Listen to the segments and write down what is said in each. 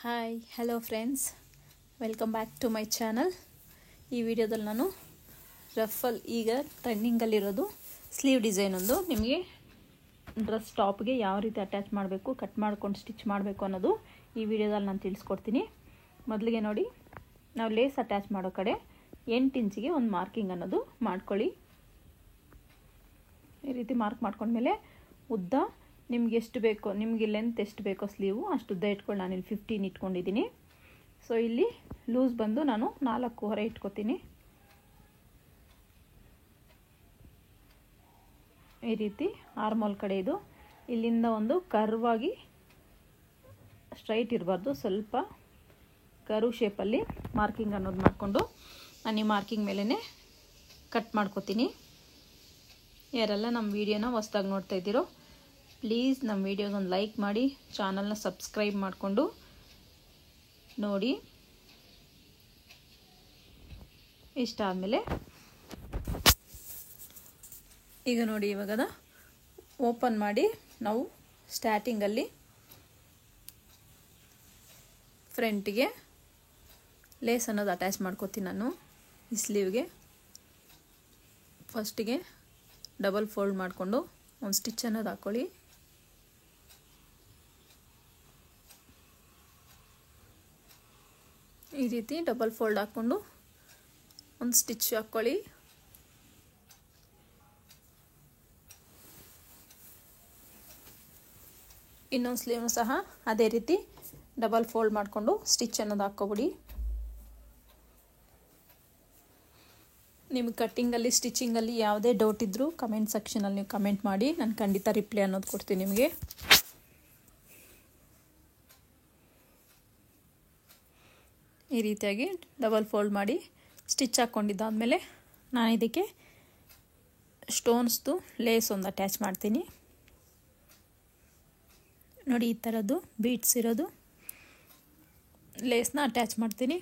Hi hello friends, welcome back to my channel. ಈ ವಿಡಿಯೋದಲ್ಲಿ ನಾನು ರಫಲ್ ಈಗ ಟ್ರೆಂಡಿಂಗಲ್ಲಿರೋದು ಸ್ಲೀವ್ ಡಿಸೈನ್ ಒಂದು ನಿಮಗೆ ಡ್ರೆಸ್ ಟಾಪ್ಗೆ ಯಾವ ರೀತಿ ಅಟ್ಯಾಚ್ ಮಾಡಬೇಕು, ಕಟ್ ಮಾಡ್ಕೊಂಡು ಸ್ಟಿಚ್ ಮಾಡಬೇಕು ಅನ್ನೋದು ಈ ವಿಡಿಯೋದಲ್ಲಿ ನಾನು ತಿಳಿಸ್ಕೊಡ್ತೀನಿ. ಮೊದಲಿಗೆ ನೋಡಿ, ನಾವು ಲೇಸ್ ಅಟ್ಯಾಚ್ ಮಾಡೋ ಕಡೆ 8 ಇಂಚಿಗೆ ಒಂದು ಮಾರ್ಕಿಂಗ್ ಅನ್ನೋದು ಮಾಡ್ಕೊಳ್ಳಿ. ಈ ರೀತಿ ಮಾರ್ಕ್ ಮಾಡ್ಕೊಂಡ್ಮೇಲೆ ಉದ್ದ ನಿಮ್ಗೆ ಎಷ್ಟು ಬೇಕೋ, ನಿಮಗೆ ಲೆಂತ್ ಎಷ್ಟು ಬೇಕೋ ಸ್ಲೀವು ಅಷ್ಟು ಉದ್ದ ಇಟ್ಕೊಂಡು ನಾನಿಲ್ಲಿ 15 ಇಟ್ಕೊಂಡಿದ್ದೀನಿ. ಸೊ ಇಲ್ಲಿ ಲೂಸ್ ಬಂದು ನಾನು 4.25 ಇಟ್ಕೊತೀನಿ. ಈ ರೀತಿ ಆರ್ಮೋಲ್ ಕಡೆ ಇದು ಇಲ್ಲಿಂದ ಒಂದು ಕರ್ವ್ ಆಗಿ ಸ್ಟ್ರೈಟ್ ಇರಬಾರ್ದು, ಸ್ವಲ್ಪ ಕರ್ವ್ ಶೇಪಲ್ಲಿ ಮಾರ್ಕಿಂಗ್ ಅನ್ನೋದು ಮಾಡಿಕೊಂಡು ನಾನು ಈ ಮಾರ್ಕಿಂಗ್ ಮೇಲೇ ಕಟ್ ಮಾಡ್ಕೊತೀನಿ. ಯಾರೆಲ್ಲ ನಮ್ಮ ವಿಡಿಯೋನ ಹೊಸ್ದಾಗಿ ನೋಡ್ತಾ ಇದ್ದೀರೋ ಪ್ಲೀಸ್ ನಮ್ಮ ವಿಡಿಯೋಗೊಂದು ಲೈಕ್ ಮಾಡಿ, ಚಾನಲ್ನ ಸಬ್ಸ್ಕ್ರೈಬ್ ಮಾಡಿಕೊಂಡು ನೋಡಿ. ಇಷ್ಟ ಆದಮೇಲೆ ಈಗ ನೋಡಿ, ಇವಾಗದ ಓಪನ್ ಮಾಡಿ ನಾವು ಸ್ಟಾರ್ಟಿಂಗಲ್ಲಿ ಫ್ರಂಟಿಗೆ ಲೇಸ್ ಅನ್ನೋದು ಅಟ್ಯಾಚ್ ಮಾಡ್ಕೋತೀನಿ. ನಾನು ಈ ಸ್ಲೀವ್ಗೆ ಫಸ್ಟಿಗೆ ಡಬಲ್ ಫೋಲ್ಡ್ ಮಾಡಿಕೊಂಡು ಒಂದು ಸ್ಟಿಚ್ ಅನ್ನೋದು ಹಾಕ್ಕೊಳ್ಳಿ. ಈ ರೀತಿ ಡಬಲ್ ಫೋಲ್ಡ್ ಹಾಕ್ಕೊಂಡು ಒಂದು ಸ್ಟಿಚ್ ಹಾಕ್ಕೊಳ್ಳಿ. ಇನ್ನೊಂದು ಸ್ಲೀವ್ನು ಸಹ ಅದೇ ರೀತಿ ಡಬಲ್ ಫೋಲ್ಡ್ ಮಾಡಿಕೊಂಡು ಸ್ಟಿಚ್ ಅನ್ನೋದು ಹಾಕ್ಕೊಬಿಡಿ. ನಿಮಗೆ ಕಟ್ಟಿಂಗಲ್ಲಿ ಸ್ಟಿಚಿಂಗಲ್ಲಿ ಯಾವುದೇ ಡೌಟ್ ಇದ್ದರೂ ಕಮೆಂಟ್ ಸೆಕ್ಷನಲ್ಲಿ ನೀವು ಕಮೆಂಟ್ ಮಾಡಿ, ನಾನು ಖಂಡಿತ ರಿಪ್ಲೈ ಅನ್ನೋದು ಕೊಡ್ತೀನಿ ನಿಮಗೆ. ಈ ರೀತಿಯಾಗಿ ಡಬಲ್ ಫೋಲ್ಡ್ ಮಾಡಿ ಸ್ಟಿಚ್ ಹಾಕ್ಕೊಂಡಿದ್ದಾದಮೇಲೆ ನಾನು ಇದಕ್ಕೆ ಸ್ಟೋನ್ಸ್ದು ಲೇಸ್ ಒಂದು ಅಟ್ಯಾಚ್ ಮಾಡ್ತೀನಿ. ನೋಡಿ, ಈ ಥರದ್ದು ಬೀಡ್ಸ್ ಇರೋದು ಲೇಸ್ನ ಅಟ್ಯಾಚ್ ಮಾಡ್ತೀನಿ.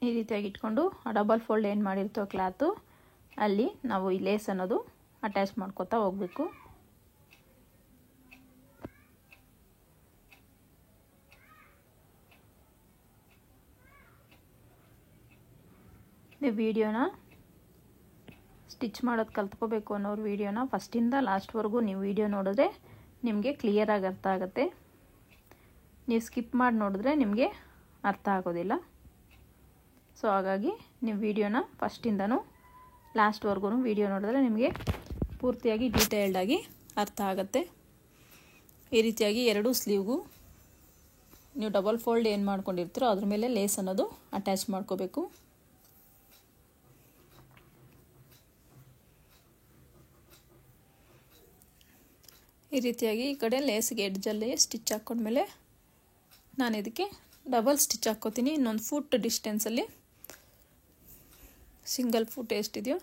ಈ ರೀತಿಯಾಗಿ ಇಟ್ಕೊಂಡು ಆ ಡಬಲ್ ಫೋಲ್ಡ್ ಏನು ಮಾಡಿರ್ತೋ ಕ್ಲಾತು ಅಲ್ಲಿ ನಾವು ಈ ಲೇಸ್ ಅನ್ನೋದು ಅಟ್ಯಾಚ್ ಮಾಡ್ಕೊತಾ ಹೋಗಬೇಕು. ನೀವು ವಿಡಿಯೋನ ಸ್ಟಿಚ್ ಮಾಡೋದು ಕಲ್ತ್ಕೋಬೇಕು ಅನ್ನೋರು ವಿಡಿಯೋನ ಫಸ್ಟಿಂದ ಲಾಸ್ಟ್ವರೆಗೂ ನೀವು ವಿಡಿಯೋ ನೋಡಿದ್ರೆ ನಿಮಗೆ ಕ್ಲಿಯರಾಗಿ ಅರ್ಥ ಆಗುತ್ತೆ. ನೀವು ಸ್ಕಿಪ್ ಮಾಡಿ ನೋಡಿದ್ರೆ ನಿಮಗೆ ಅರ್ಥ ಆಗೋದಿಲ್ಲ. ಸೊ ಹಾಗಾಗಿ ನೀವು ವಿಡಿಯೋನ ಫಸ್ಟಿಂದನೂ ಲಾಸ್ಟ್ವರೆಗೂ ವಿಡಿಯೋ ನೋಡಿದ್ರೆ ನಿಮಗೆ ಪೂರ್ತಿಯಾಗಿ ಡೀಟೇಲ್ಡಾಗಿ ಅರ್ಥ ಆಗುತ್ತೆ. ಈ ರೀತಿಯಾಗಿ ಎರಡೂ ಸ್ಲೀವ್ಗೂ ನೀವು ಡಬಲ್ ಫೋಲ್ಡ್ ಏನು ಮಾಡ್ಕೊಂಡಿರ್ತೀರೋ ಅದ್ರ ಮೇಲೆ ಲೇಸ್ ಅನ್ನೋದು ಅಟ್ಯಾಚ್ ಮಾಡ್ಕೋಬೇಕು. ಈ ರೀತಿಯಾಗಿ ಈ ಕಡೆ ಲೇಸ್ಗೆ ಎಡ್ಜಲ್ಲಿ ಸ್ಟಿಚ್ ಹಾಕ್ಕೊಂಡ್ಮೇಲೆ ನಾನು ಇದಕ್ಕೆ ಡಬಲ್ ಸ್ಟಿಚ್ ಹಾಕ್ಕೋತೀನಿ. ಇನ್ನೊಂದು ಫುಟ್ ಡಿಸ್ಟೆನ್ಸಲ್ಲಿ ಸಿಂಗಲ್ ಫುಟ್ ಎಷ್ಟಿದೆಯೋ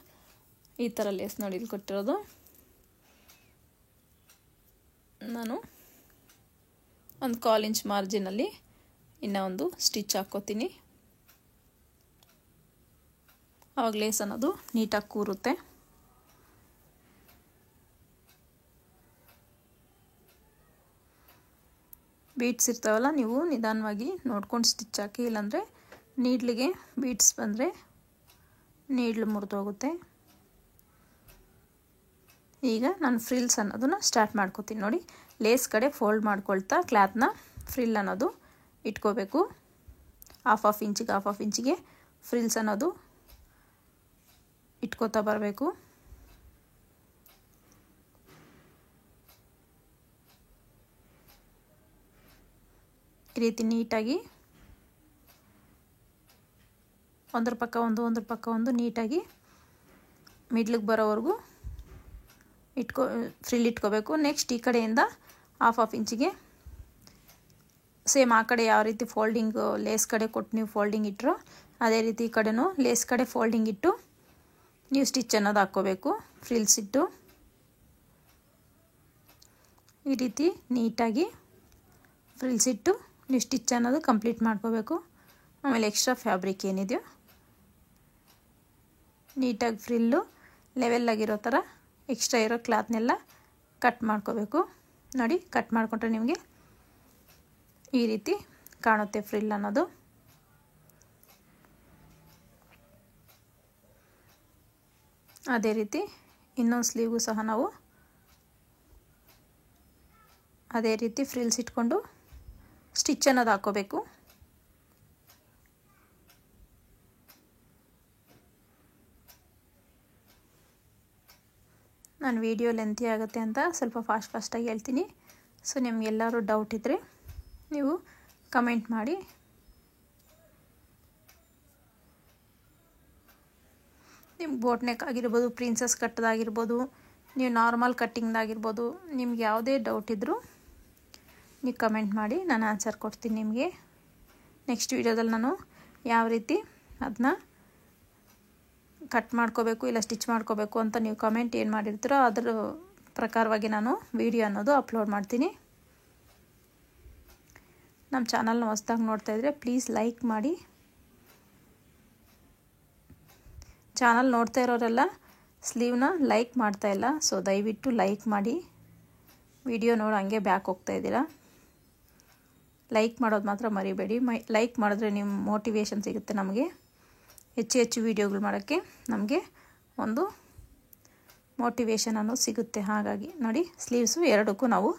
ಈ ಥರ ಲೇಸ್ ನೋಡಿ ಇಲ್ಲಿ ಕೊಟ್ಟಿರೋದು ನಾನು ಒಂದು 1/4 ಇಂಚ್ ಮಾರ್ಜಿನಲ್ಲಿ ಇನ್ನೂ ಒಂದು ಸ್ಟಿಚ್ ಹಾಕ್ಕೋತೀನಿ. ಆವಾಗ ಲೇಸ್ ಅನ್ನೋದು ನೀಟಾಗಿ ಕೂರುತ್ತೆ. ಬೀಡ್ಸ್ ಇರ್ತಾವಲ್ಲ, ನೀವು ನಿಧಾನವಾಗಿ ನೋಡ್ಕೊಂಡು ಸ್ಟಿಚ್ ಹಾಕಿ, ಇಲ್ಲಾಂದರೆ ನೀಡ್ಲಿಗೆ ಬೀಡ್ಸ್ ಬಂದರೆ ನೀಡ್ಲು ಮುರಿದೋಗುತ್ತೆ. ಈಗ ನಾನು ಫ್ರಿಲ್ಸ್ ಅನ್ನೋದನ್ನ ಸ್ಟಾರ್ಟ್ ಮಾಡ್ಕೋತೀನಿ. ನೋಡಿ, ಲೇಸ್ ಕಡೆ ಫೋಲ್ಡ್ ಮಾಡ್ಕೊಳ್ತಾ ಕ್ಲಾತ್ನ ಫ್ರಿಲ್ ಅನ್ನೋದು ಇಟ್ಕೋಬೇಕು. ಹಾಫ್ ಇಂಚಿಗೆ ಫ್ರಿಲ್ಸ್ ಅನ್ನೋದು ಇಟ್ಕೋತಾ ಬರಬೇಕು. ಈ ರೀತಿ ನೀಟಾಗಿ ಒಂದ್ರ ಪಕ್ಕ ಒಂದು ನೀಟಾಗಿ ಮಿಡ್ಲಿಗೆ ಬರೋವರೆಗೂ ಫ್ರಿಲ್ ಇಟ್ಕೋಬೇಕು. ನೆಕ್ಸ್ಟ್ ಈ ಕಡೆಯಿಂದ ಹಾಫ್ ಇಂಚಿಗೆ ಸೇಮ್ ಆ ಕಡೆ ಯಾವ ರೀತಿ ಫೋಲ್ಡಿಂಗ್ ಲೇಸ್ ಕಡೆ ಕೊಟ್ಟು ನೀವು ಫೋಲ್ಡಿಂಗ್ ಇಟ್ಟರೋ ಅದೇ ರೀತಿ ಈ ಕಡೆನೂ ಲೇಸ್ ಕಡೆ ಫೋಲ್ಡಿಂಗ್ ಇಟ್ಟು ನೀವು ಸ್ಟಿಚ್ ಅನ್ನೋದು ಹಾಕ್ಕೋಬೇಕು. ಫ್ರಿಲ್ಸ್ ಇಟ್ಟು ಈ ರೀತಿ ನೀಟಾಗಿ ಫ್ರಿಲ್ಸ್ ಇಟ್ಟು ನೀವು ಸ್ಟಿಚ್ ಅನ್ನೋದು ಕಂಪ್ಲೀಟ್ ಮಾಡ್ಕೋಬೇಕು. ಆಮೇಲೆ ಎಕ್ಸ್ಟ್ರಾ ಫ್ಯಾಬ್ರಿಕ್ ಏನಿದೆಯೋ ನೀಟಾಗಿ ಫ್ರಿಲ್ಲು ಲೆವೆಲ್ಲಾಗಿರೋ ಥರ ಎಕ್ಸ್ಟ್ರಾ ಇರೋ ಕ್ಲಾತ್ನೆಲ್ಲ ಕಟ್ ಮಾಡ್ಕೋಬೇಕು. ನೋಡಿ, ಕಟ್ ಮಾಡಿಕೊಂಡ್ರೆ ನಿಮಗೆ ಈ ರೀತಿ ಕಾಣುತ್ತೆ ಫ್ರಿಲ್ ಅನ್ನೋದು. ಅದೇ ರೀತಿ ಇನ್ನೊಂದು ಸ್ಲೀವ್ಗೂ ಸಹ ನಾವು ಅದೇ ರೀತಿ ಫ್ರಿಲ್ಸ್ ಇಟ್ಕೊಂಡು ಸ್ಟಿಚ್ ಅನ್ನೋದು ಹಾಕೋಬೇಕು. ನಾನು ವಿಡಿಯೋ ಲೆಂತಿ ಆಗುತ್ತೆ ಅಂತ ಸ್ವಲ್ಪ ಫಾಸ್ಟಾಗಿ ಹೇಳ್ತೀನಿ. ಸೊ ನಿಮಗೆಲ್ಲರೂ ಡೌಟ್ ಇದ್ದರೆ ನೀವು ಕಮೆಂಟ್ ಮಾಡಿ. ನಿಮ್ಗೆ ಬೋಟ್ ನೆಕ್ ಆಗಿರ್ಬೋದು, ಪ್ರಿನ್ಸಸ್ ಕಟ್ಟದಾಗಿರ್ಬೋದು, ನೀವು ನಾರ್ಮಲ್ ಕಟ್ಟಿಂಗ್ದಾಗಿರ್ಬೋದು, ನಿಮ್ಗೆ ಯಾವುದೇ ಡೌಟ್ ಇದ್ದರೂ ನೀವು ಕಮೆಂಟ್ ಮಾಡಿ, ನಾನು ಆನ್ಸರ್ ಕೊಡ್ತೀನಿ ನಿಮಗೆ. ನೆಕ್ಸ್ಟ್ ವಿಡಿಯೋದಲ್ಲಿ ನಾನು ಯಾವ ರೀತಿ ಅದನ್ನ ಕಟ್ ಮಾಡ್ಕೋಬೇಕು ಇಲ್ಲ ಸ್ಟಿಚ್ ಮಾಡ್ಕೋಬೇಕು ಅಂತ ನೀವು ಕಮೆಂಟ್ ಏನು ಮಾಡಿರ್ತೀರೋ ಅದರ ಪ್ರಕಾರವಾಗಿ ನಾನು ವಿಡಿಯೋ ಅನ್ನೋದು ಅಪ್ಲೋಡ್ ಮಾಡ್ತೀನಿ. ನಮ್ಮ ಚಾನಲ್ನ ಹೊಸದಾಗಿ ನೋಡ್ತಾ ಇದ್ದರೆ ಪ್ಲೀಸ್ ಲೈಕ್ ಮಾಡಿ. ಚಾನಲ್ ನೋಡ್ತಾ ಇರೋರೆಲ್ಲ ಸ್ಲೀವ್ನ ಲೈಕ್ ಮಾಡ್ತಾಯಿಲ್ಲ, ಸೊ ದಯವಿಟ್ಟು ಲೈಕ್ ಮಾಡಿ. ವಿಡಿಯೋ ನೋಡಿ ಹಂಗೆ ಬ್ಯಾಕ್ ಹೋಗ್ತಾ ಇದ್ದೀರಾ. ಲೈಕ್ ಮಾಡೋದು ಮಾತ್ರ ಮರಿಬೇಡಿ. ಲೈಕ್ ಮಾಡಿದ್ರೆ ನಿಮ್ಮ ಮೋಟಿವೇಶನ್ ಸಿಗುತ್ತೆ ನಮಗೆ ಹೆಚ್ಚು ವಿಡಿಯೋಗಳು ಮಾಡೋಕ್ಕೆ. ನಮಗೆ ಒಂದು ಮೋಟಿವೇಶನ್ ಅನ್ನೋದು ಸಿಗುತ್ತೆ. ಹಾಗಾಗಿ ನೋಡಿ, ಸ್ಲೀವ್ಸು ಎರಡಕ್ಕೂ ನಾವು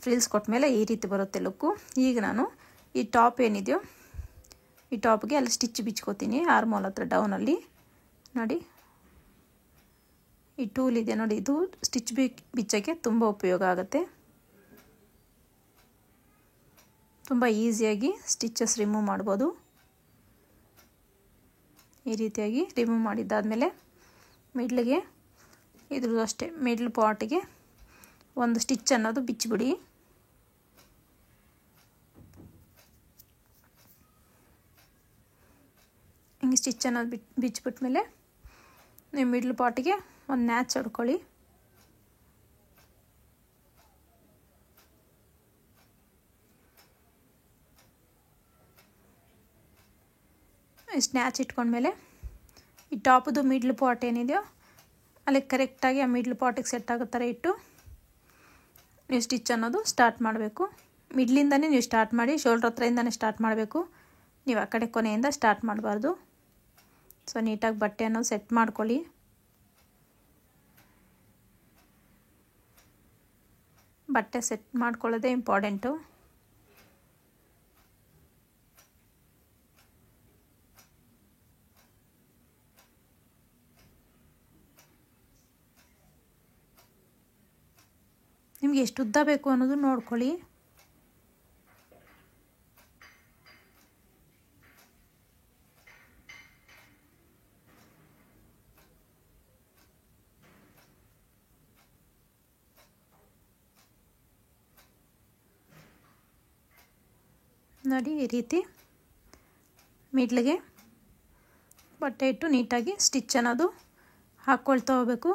ಫ್ರಿಲ್ಸ್ ಕೊಟ್ಟ ಮೇಲೆ ಈ ರೀತಿ ಬರುತ್ತೆ ಲುಕ್ಕು. ಈಗ ನಾನು ಈ ಟಾಪ್ ಏನಿದೆಯೋ ಈ ಟಾಪ್ಗೆ ಅಲ್ಲಿ ಸ್ಟಿಚ್ ಬಿಚ್ಕೋತೀನಿ ಆರ್ಮೋಲ್ ಹತ್ರ ಡೌನಲ್ಲಿ. ನೋಡಿ, ಈ ಟೂಲ್ ಇದೆ ನೋಡಿ, ಇದು ಸ್ಟಿಚ್ ಬಿಚ್ಚೋಕ್ಕೆ ತುಂಬ ಉಪಯೋಗ ಆಗುತ್ತೆ. ತುಂಬ ಈಸಿಯಾಗಿ ಸ್ಟಿಚಸ್ ರಿಮೂವ್ ಮಾಡ್ಬೋದು. ಈ ರೀತಿಯಾಗಿ ರಿಮೂವ್ ಮಾಡಿದ್ದಾದಮೇಲೆ ಮಿಡ್ಲಿಗೆ ಇದ್ರದ್ದು ಅಷ್ಟೇ ಮಿಡ್ಲ್ ಪಾರ್ಟಿಗೆ ಒಂದು ಸ್ಟಿಚ್ ಅನ್ನೋದು ಬಿಚ್ಚಿಬಿಡಿ. ಹಿಂಗೆ ಸ್ಟಿಚ್ ಅನ್ನೋದು ಬಿಚ್ಚಿಬಿಟ್ಮೇಲೆ ನೀವು ಮಿಡ್ಲ್ ಪಾರ್ಟಿಗೆ ಒಂದು ನ್ಯಾಚ್ ಹೊಡ್ಕೊಳ್ಳಿ. ಸ್ನ್ಯಾಚ್ ಇಟ್ಕೊಂಡ್ಮೇಲೆ ಈ ಟಾಪದು ಮಿಡ್ಲ್ ಪಾರ್ಟ್ ಏನಿದೆಯೋ ಅಲ್ಲಿ ಕರೆಕ್ಟಾಗಿ ಆ ಮಿಡ್ಲ್ ಪಾರ್ಟಿಗೆ ಸೆಟ್ ಆಗೋ ಥರ ಇಟ್ಟು ನೀವು ಸ್ಟಿಚ್ ಅನ್ನೋದು ಸ್ಟಾರ್ಟ್ ಮಾಡಬೇಕು. ಮಿಡ್ಲಿಂದನೇ ನೀವು ಸ್ಟಾರ್ಟ್ ಮಾಡಿ, ಶೋಲ್ಡ್ರ್ ಹತ್ರದಿಂದನೇ ಸ್ಟಾರ್ಟ್ ಮಾಡಬೇಕು. ನೀವು ಆ ಕಡೆ ಕೊನೆಯಿಂದ ಸ್ಟಾರ್ಟ್ ಮಾಡಬಾರ್ದು. ಸೊ ನೀಟಾಗಿ ಬಟ್ಟೆ ಅನ್ನೋದು ಸೆಟ್ ಮಾಡ್ಕೊಳ್ಳಿ. ಬಟ್ಟೆ ಸೆಟ್ ಮಾಡ್ಕೊಳ್ಳೋದೇ ಇಂಪಾರ್ಟೆಂಟು. ನಿಮಗೆ ಎಷ್ಟು ಉದ್ದ ಬೇಕು ಅನ್ನೋದು ನೋಡ್ಕೊಳ್ಳಿ. ನೋಡಿ, ಈ ರೀತಿ ಮಿಡ್ಲಿಗೆ ಬಟ್ಟೆ ಇಟ್ಟು ನೀಟಾಗಿ ಸ್ಟಿಚ್ ಅನ್ನೋದು ಹಾಕ್ಕೊಳ್ತಾ ಹೋಗಬೇಕು.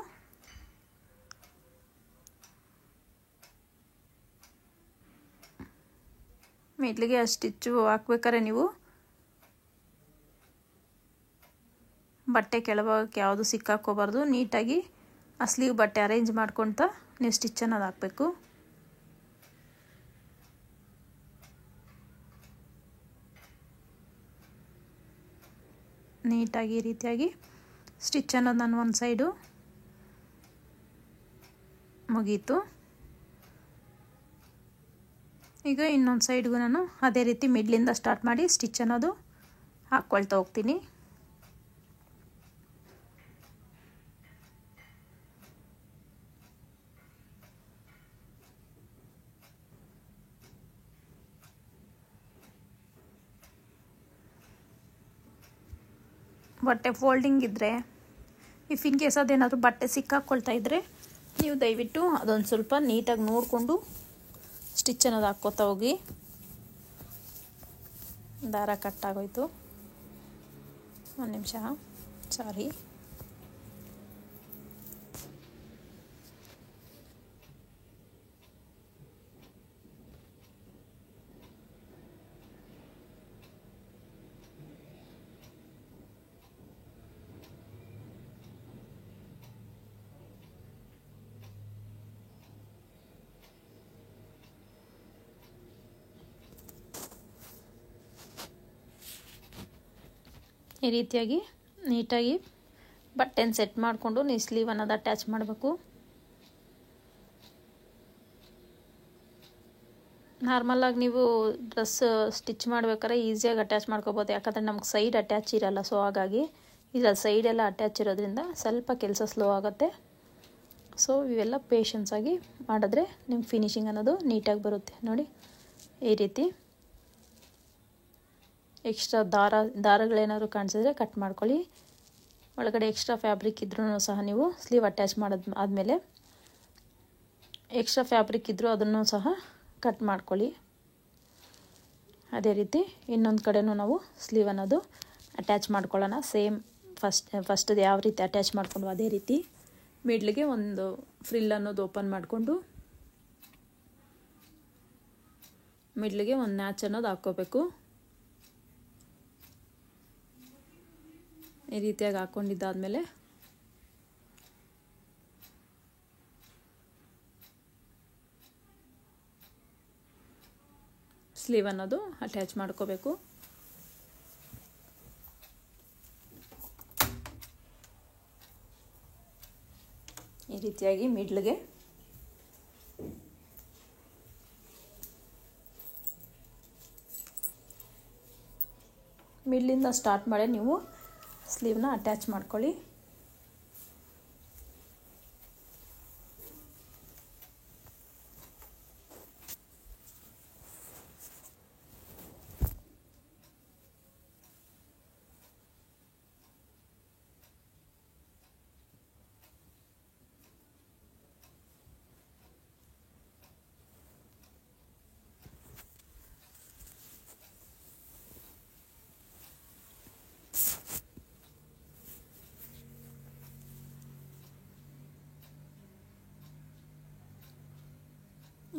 ಮಿಡ್ಲಿಗೆ ಆ ಸ್ಟಿಚ್ಚು ಹಾಕ್ಬೇಕಾದ್ರೆ ನೀವು ಬಟ್ಟೆ ಕೆಳಭಾಗಕ್ಕೆ ಯಾವುದು ಸಿಕ್ಕಾಕೋಬಾರ್ದು. ನೀಟಾಗಿ ಆ ಸ್ಲೀವ್ ಬಟ್ಟೆ ಅರೇಂಜ್ ಮಾಡ್ಕೊಳ್ತಾ ನೀವು ಸ್ಟಿಚ್ ಅನ್ನೋದು ಹಾಕಬೇಕು. ನೀಟಾಗಿ ಈ ರೀತಿಯಾಗಿ ಸ್ಟಿಚ್ ಅನ್ನೋದು ನಾನು ಒಂದು ಸೈಡು ಮುಗೀತು. ಈಗ ಇನ್ನೊಂದು ಸೈಡ್ಗೂ ನಾನು ಅದೇ ರೀತಿ ಮಿಡ್ಲಿಂದ ಸ್ಟಾರ್ಟ್ ಮಾಡಿ ಸ್ಟಿಚ್ ಅನ್ನೋದು ಹಾಕ್ಕೊಳ್ತಾ ಹೋಗ್ತೀನಿ. ಬಟ್ಟೆ ಫೋಲ್ಡಿಂಗ್ ಇದ್ದರೆ, ಇಫ್ ಇನ್ ಕೇಸ್ ಅದೇನಾದರೂ ಬಟ್ಟೆ ಸಿಕ್ಕಾಕ್ಕೊಳ್ತಾ ಇದ್ದರೆ ನೀವು ದಯವಿಟ್ಟು ಅದೊಂದು ಸ್ವಲ್ಪ ನೀಟಾಗಿ ನೋಡಿಕೊಂಡು ಸ್ಟಿಚ್ ಅನ್ನೋದು ಹಾಕ್ಕೋತಾ ಹೋಗಿ. ದಾರ ಕಟ್ಟಾಗೋಯ್ತು, ಒಂದು ನಿಮಿಷ, ಸಾರಿ. ಈ ರೀತಿಯಾಗಿ ನೀಟಾಗಿ ಬಟ್ಟೆನ ಸೆಟ್ ಮಾಡಿಕೊಂಡು ನೀವು ಸ್ಲೀವ್ ಅನ್ನೋದು ಅಟ್ಯಾಚ್ ಮಾಡಬೇಕು. ನಾರ್ಮಲಾಗಿ ನೀವು ಡ್ರೆಸ್ ಸ್ಟಿಚ್ ಮಾಡ್ಬೇಕಾದ್ರೆ ಈಸಿಯಾಗಿ ಅಟ್ಯಾಚ್ ಮಾಡ್ಕೋಬೋದು, ಯಾಕಂದರೆ ನಮ್ಗೆ ಸೈಡ್ ಅಟ್ಯಾಚ್ ಇರಲ್ಲ. ಸೊ ಹಾಗಾಗಿ ಇಲ್ಲ ಸೈಡೆಲ್ಲ ಅಟ್ಯಾಚ್ ಇರೋದ್ರಿಂದ ಸ್ವಲ್ಪ ಕೆಲಸ ಸ್ಲೋ ಆಗುತ್ತೆ. ಸೊ ಇವೆಲ್ಲ ಪೇಷನ್ಸಾಗಿ ಮಾಡಿದ್ರೆ ನಿಮ್ಮ ಫಿನಿಶಿಂಗ್ ಅನ್ನೋದು ನೀಟಾಗಿ ಬರುತ್ತೆ. ನೋಡಿ ಈ ರೀತಿ ಎಕ್ಸ್ಟ್ರಾ ದಾರಗಳೇನಾದ್ರು ಕಾಣಿಸಿದ್ರೆ ಕಟ್ ಮಾಡ್ಕೊಳ್ಳಿ. ಒಳಗಡೆ ಎಕ್ಸ್ಟ್ರಾ ಫ್ಯಾಬ್ರಿಕ್ ಇದ್ರೂ ಸಹ ನೀವು ಸ್ಲೀವ್ ಅಟ್ಯಾಚ್ ಆದಮೇಲೆ ಎಕ್ಸ್ಟ್ರಾ ಫ್ಯಾಬ್ರಿಕ್ ಇದ್ದರೂ ಅದನ್ನು ಸಹ ಕಟ್ ಮಾಡ್ಕೊಳ್ಳಿ. ಅದೇ ರೀತಿ ಇನ್ನೊಂದು ಕಡೆನೂ ನಾವು ಸ್ಲೀವ್ ಅನ್ನೋದು ಅಟ್ಯಾಚ್ ಮಾಡ್ಕೊಳ್ಳೋಣ. ಸೇಮ್ ಫಸ್ಟದು ಯಾವ ರೀತಿ ಅಟ್ಯಾಚ್ ಮಾಡಿಕೊಂಡು ಅದೇ ರೀತಿ ಮಿಡ್ಲಿಗೆ ಒಂದು ಫ್ರಿಲ್ ಅನ್ನೋದು ಓಪನ್ ಮಾಡಿಕೊಂಡು ಮಿಡ್ಲಿಗೆ ಒಂದು ನ್ಯಾಚ್ ಅನ್ನೋದು ಹಾಕ್ಕೋಬೇಕು. ಈ ರೀತಿಯಾಗಿ ಹಾಕ್ಕೊಂಡಿದ್ದಾದಮೇಲೆ ಸ್ಲೀವ್ ಅನ್ನೋದು ಅಟ್ಯಾಚ್ ಮಾಡ್ಕೋಬೇಕು. ಈ ರೀತಿಯಾಗಿ ಮಿಡ್ಲಿಗೆ ಮಿಡ್ಲಿಂದ ಸ್ಟಾರ್ಟ್ ಮಾಡಿ ನೀವು ಸ್ಲೀವ್ನ ಅಟ್ಯಾಚ್ ಮಾಡ್ಕೊಳ್ಳಿ.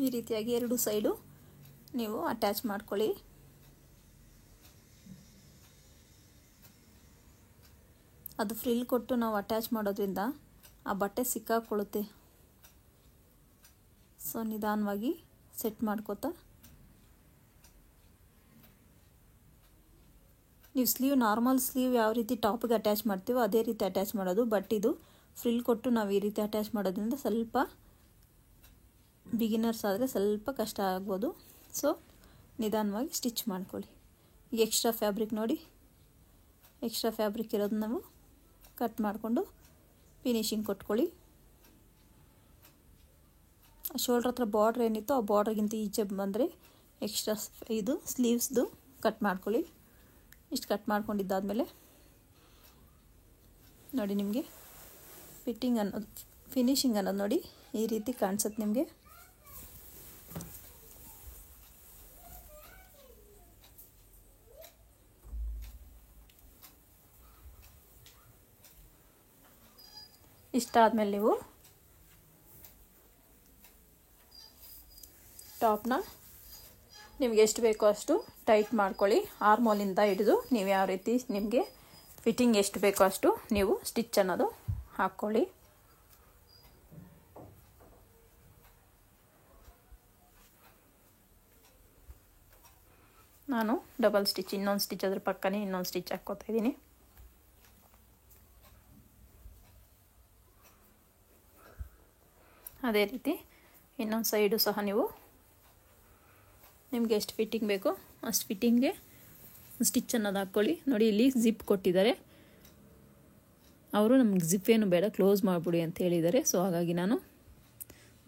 ಈ ರೀತಿಯಾಗಿ ಎರಡು ಸೈಡು ನೀವು ಅಟ್ಯಾಚ್ ಮಾಡ್ಕೊಳ್ಳಿ. ಅದು ಫ್ರಿಲ್ ಕೊಟ್ಟು ನಾವು ಅಟ್ಯಾಚ್ ಮಾಡೋದ್ರಿಂದ ಆ ಬಟ್ಟೆ ಸಿಕ್ಕಾಕೊಳ್ಳುತ್ತೆ. ಸೊ ನಿಧಾನವಾಗಿ ಸೆಟ್ ಮಾಡ್ಕೋತಾ ನೀವು ಸ್ಲೀವ್ ನಾರ್ಮಲ್ ಸ್ಲೀವ್ ಯಾವ ರೀತಿ ಟಾಪಿಗೆ ಅಟ್ಯಾಚ್ ಮಾಡ್ತೀವೋ ಅದೇ ರೀತಿ ಅಟ್ಯಾಚ್ ಮಾಡೋದು. ಬಟ್ ಇದು ಫ್ರಿಲ್ ಕೊಟ್ಟು ನಾವು ಈ ರೀತಿ ಅಟ್ಯಾಚ್ ಮಾಡೋದ್ರಿಂದ ಸ್ವಲ್ಪ ಬಿಗಿನರ್ಸ್ ಆದರೆ ಸ್ವಲ್ಪ ಕಷ್ಟ ಆಗ್ಬೋದು. ಸೊ ನಿಧಾನವಾಗಿ ಸ್ಟಿಚ್ ಮಾಡ್ಕೊಳ್ಳಿ. ಈಗ ಎಕ್ಸ್ಟ್ರಾ ಫ್ಯಾಬ್ರಿಕ್ ನೋಡಿ, ಎಕ್ಸ್ಟ್ರಾ ಫ್ಯಾಬ್ರಿಕ್ ಇರೋದು ನಾವು ಕಟ್ ಮಾಡಿಕೊಂಡು ಫಿನಿಶಿಂಗ್ ಕೊಟ್ಕೊಳ್ಳಿ. ಶೋಲ್ಡ್ರ್ ಹತ್ರ ಬಾರ್ಡ್ರ್ ಏನಿತ್ತು ಆ ಬಾರ್ಡ್ರಿಗಿಂತ ಈಚೆ ಬಂದರೆ ಎಕ್ಸ್ಟ್ರಾ ಇದು ಸ್ಲೀವ್ಸ್ದು ಕಟ್ ಮಾಡ್ಕೊಳ್ಳಿ. ಇಷ್ಟು ಕಟ್ ಮಾಡ್ಕೊಂಡಿದ್ದಾದಮೇಲೆ ನೋಡಿ ನಿಮಗೆ ಫಿನಿಶಿಂಗ್ ಅನ್ನೋದು ನೋಡಿ ಈ ರೀತಿ ಕಾಣಿಸುತ್ತೆ ನಿಮಗೆ. ಇಷ್ಟ ಆದಮೇಲೆ ನೀವು ಟಾಪ್ನ ನಿಮ್ಗೆ ಎಷ್ಟು ಬೇಕೋ ಅಷ್ಟು ಟೈಟ್ ಮಾಡ್ಕೊಳ್ಳಿ. ಆರ್ಮೋಲಿಂದ ಹಿಡಿದು ನೀವು ಯಾವ ರೀತಿ ನಿಮಗೆ ಫಿಟ್ಟಿಂಗ್ ಎಷ್ಟು ಬೇಕೋ ಅಷ್ಟು ನೀವು ಸ್ಟಿಚ್ ಅನ್ನೋದು ಹಾಕ್ಕೊಳ್ಳಿ. ನಾನು ಡಬಲ್ ಸ್ಟಿಚ್ ಇನ್ನೊಂದು ಸ್ಟಿಚ್ ಅದ್ರ ಪಕ್ಕನೇ ಇನ್ನೊಂದು ಸ್ಟಿಚ್ ಹಾಕ್ಕೋತಾ ಇದ್ದೀನಿ. ಅದೇ ರೀತಿ ಇನ್ನೊಂದು ಸೈಡು ಸಹ ನೀವು ನಿಮಗೆ ಎಷ್ಟು ಫಿಟ್ಟಿಂಗ್ ಬೇಕೋ ಅಷ್ಟು ಫಿಟ್ಟಿಂಗ್ಗೆ ಸ್ಟಿಚ್ ಅನ್ನೋದು ಹಾಕ್ಕೊಳ್ಳಿ. ನೋಡಿ ಇಲ್ಲಿ ಜಿಪ್ ಕೊಟ್ಟಿದ್ದಾರೆ, ಅವರು ನಮ್ಗೆ ಜಿಪ್ ಏನು ಬೇಡ ಕ್ಲೋಸ್ ಮಾಡಿಬಿಡಿ ಅಂತ ಹೇಳಿದ್ದಾರೆ. ಸೊ ಹಾಗಾಗಿ ನಾನು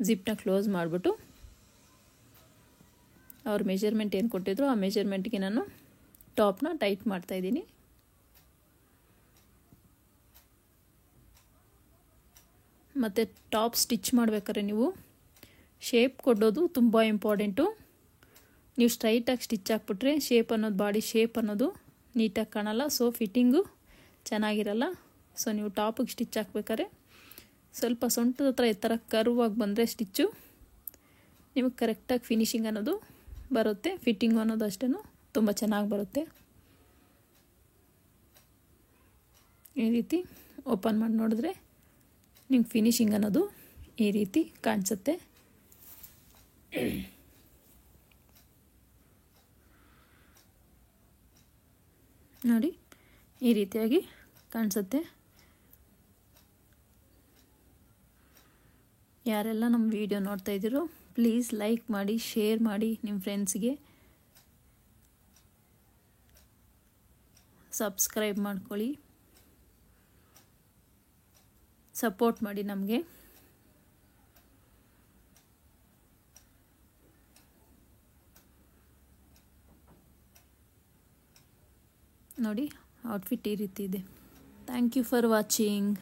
ಜಿಪ್ನ ಕ್ಲೋಸ್ ಮಾಡಿಬಿಟ್ಟು ಅವ್ರ ಮೆಜರ್ಮೆಂಟ್ ಏನು ಕೊಟ್ಟಿದ್ರು ಆ ಮೆಜರ್ಮೆಂಟ್ಗೆ ನಾನು ಟಾಪ್ನ ಟೈಟ್ ಮಾಡ್ತಾಯಿದ್ದೀನಿ. ಮತ್ತು ಟಾಪ್ ಸ್ಟಿಚ್ ಮಾಡಬೇಕಾದ್ರೆ ನೀವು ಶೇಪ್ ಕೊಡೋದು ತುಂಬ ಇಂಪಾರ್ಟೆಂಟು. ನೀವು ಸ್ಟ್ರೈಟಾಗಿ ಸ್ಟಿಚ್ ಹಾಕ್ಬಿಟ್ರೆ ಶೇಪ್ ಅನ್ನೋದು ಬಾಡಿ ಶೇಪ್ ಅನ್ನೋದು ನೀಟಾಗಿ ಕಾಣಲ್ಲ. ಸೊ ಫಿಟ್ಟಿಂಗು ಚೆನ್ನಾಗಿರಲ್ಲ. ಸೊ ನೀವು ಟಾಪಿಗೆ ಸ್ಟಿಚ್ ಹಾಕ್ಬೇಕಾದ್ರೆ ಸ್ವಲ್ಪ ಸೊಂಟದ ಹತ್ರ ಈ ಥರ ಕರ್ವ್ ಆಗಿ ಬಂದರೆ ಸ್ಟಿಚ್ಚು ನಿಮಗೆ ಕರೆಕ್ಟಾಗಿ ಫಿನಿಶಿಂಗ್ ಅನ್ನೋದು ಬರುತ್ತೆ. ಫಿಟ್ಟಿಂಗು ಅನ್ನೋದು ಅಷ್ಟೇ ತುಂಬ ಚೆನ್ನಾಗಿ ಬರುತ್ತೆ. ಈ ರೀತಿ ಓಪನ್ ಮಾಡಿ ನೋಡಿದ್ರೆ ನಿಮ್ಗೆ ಫಿನಿಶಿಂಗ್ ಅನ್ನೋದು ಈ ರೀತಿ ಕಾಣಿಸುತ್ತೆ. ನೋಡಿ ಈ ರೀತಿಯಾಗಿ ಕಾಣಿಸುತ್ತೆ. ಯಾರೆಲ್ಲ ನಮ್ಮ ವಿಡಿಯೋ ನೋಡ್ತಾ ಇದ್ದೀರೋ ಪ್ಲೀಸ್ ಲೈಕ್ ಮಾಡಿ, ಶೇರ್ ಮಾಡಿ ನಿಮ್ಮ ಫ್ರೆಂಡ್ಸ್ಗೆ, ಸಬ್ಸ್ಕ್ರೈಬ್ ಮಾಡ್ಕೊಳ್ಳಿ, ಸಪೋರ್ಟ್ ಮಾಡಿ ನಮಗೆ. ನೋಡಿ ಔಟ್ಫಿಟ್ ಈ ರೀತಿ ಇದೆ. Thank you for watching.